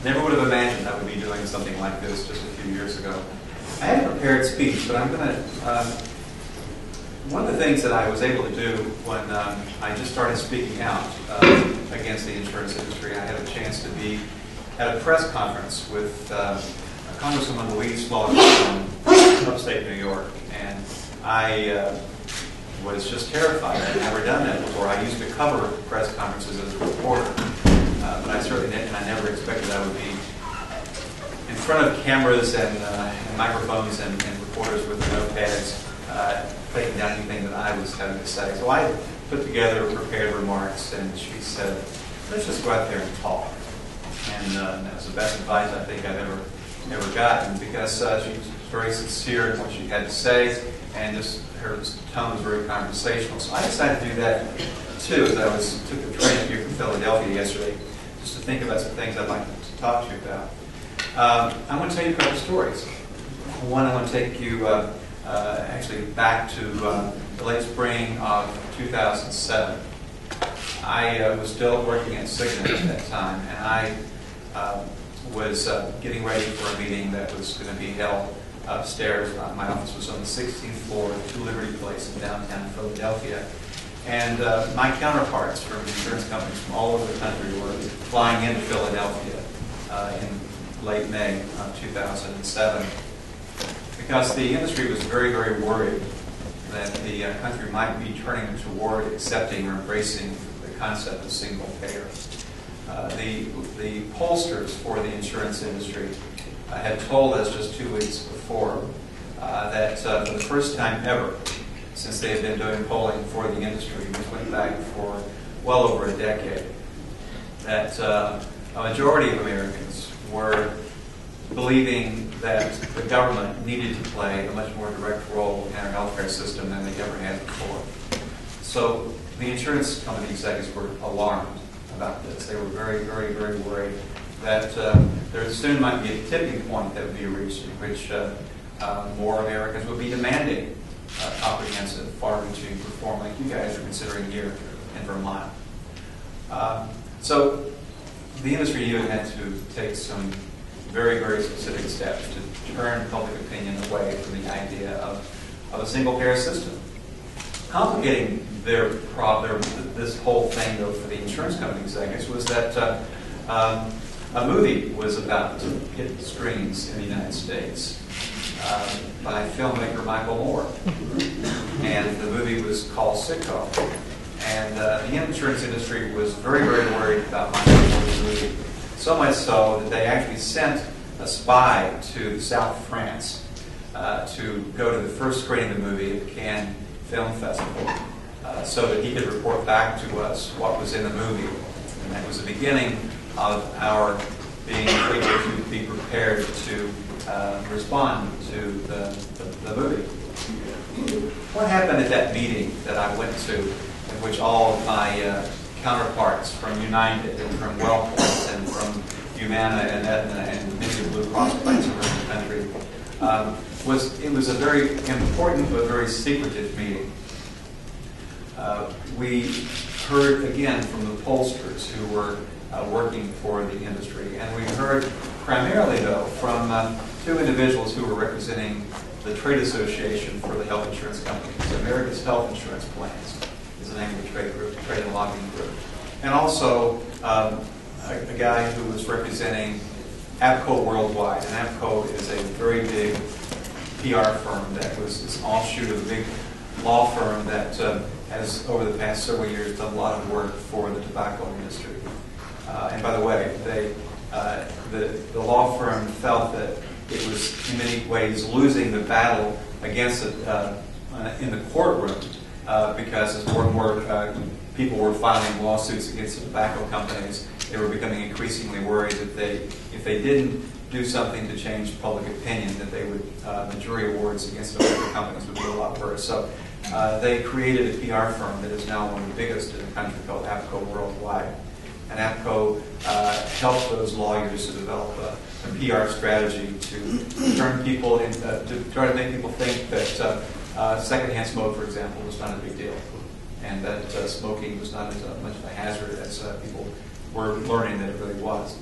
Never would have imagined I would be doing something like this just a few years ago. I had a prepared speech, but I'm going to... one of the things that I was able to do when I just started speaking out against the insurance industry, I had a chance to be at a press conference with Congresswoman Louise Slaughter from upstate New York. And I was just terrified. I'd never done that before. I used to cover press conferences as a reporter, but I certainly didn't, and I never expected I would be in front of cameras and microphones and reporters with notepads taking down anything that I was having to say. So I put together prepared remarks, and she said, let's just go out there and talk. And that was the best advice I think I've ever gotten, because she was very sincere in what she had to say, and just her tone was very conversational. So I decided to do that too, as I took the train here from Philadelphia yesterday, just to think about some things I'd like to talk to you about. I want to tell you a couple of stories. One, I want to take you actually back to the late spring of 2007. I was still working at CIGNA at that time, and I was getting ready for a meeting that was going to be held upstairs. My office was on the 16th floor of 2 Liberty Place in downtown Philadelphia. And my counterparts from insurance companies from all over the country were flying into Philadelphia in late May of 2007, because the industry was very, very worried that the country might be turning toward accepting or embracing the concept of single payer. The pollsters for the insurance industry had told us just 2 weeks before that for the first time ever, since they had been doing polling for the industry, which went back for well over a decade, that a majority of Americans were believing that the government needed to play a much more direct role in our healthcare system than they ever had before. So the insurance company executives were alarmed about this. They were very, very, very worried that there soon might be a tipping point that would be reached in which more Americans would be demanding comprehensive, far-reaching reform like you guys are considering here in Vermont. So the industry even had to take some very, very specific steps to turn public opinion away from the idea of a single-payer system. Complicating this whole thing, though, for the insurance company executives was that a movie was about to hit the screens in the United States by filmmaker Michael Moore. And the movie was called Sicko. And the insurance industry was very, very worried about Michael Moore's movie. So much so that they actually sent a spy to South France to go to the first screening of the movie at the Cannes Film Festival so that he could report back to us what was in the movie. And that was the beginning of our being able to be prepared to respond to the movie. What happened at that meeting that I went to, in which all of my counterparts from United and from WellPoint and from Humana and Aetna and many of the Blue Cross plans around the country, was a very important but very secretive meeting. We heard again from the pollsters who were working for the industry, and we heard primarily, though, from 2 individuals who were representing the trade association for the health insurance companies. America's Health Insurance Plans is the name of the trade group, trade and lobbying group. And also a guy who was representing APCO Worldwide. And APCO is a very big PR firm that was this offshoot of a big law firm that has, over the past several years, done a lot of work for the tobacco industry. And by the way, the law firm felt that it was in many ways losing the battle against it in the courtroom because as more and more people were filing lawsuits against the tobacco companies, they were becoming increasingly worried that if they didn't do something to change public opinion, that they would the jury awards against tobacco companies would be a lot worse. So they created a PR firm that is now one of the biggest in the country called APCO Worldwide. And APCO helped those lawyers to develop a PR strategy to turn people to try to make people think that secondhand smoke, for example, was not a big deal, and that smoking was not as much of a hazard as people were learning that it really was.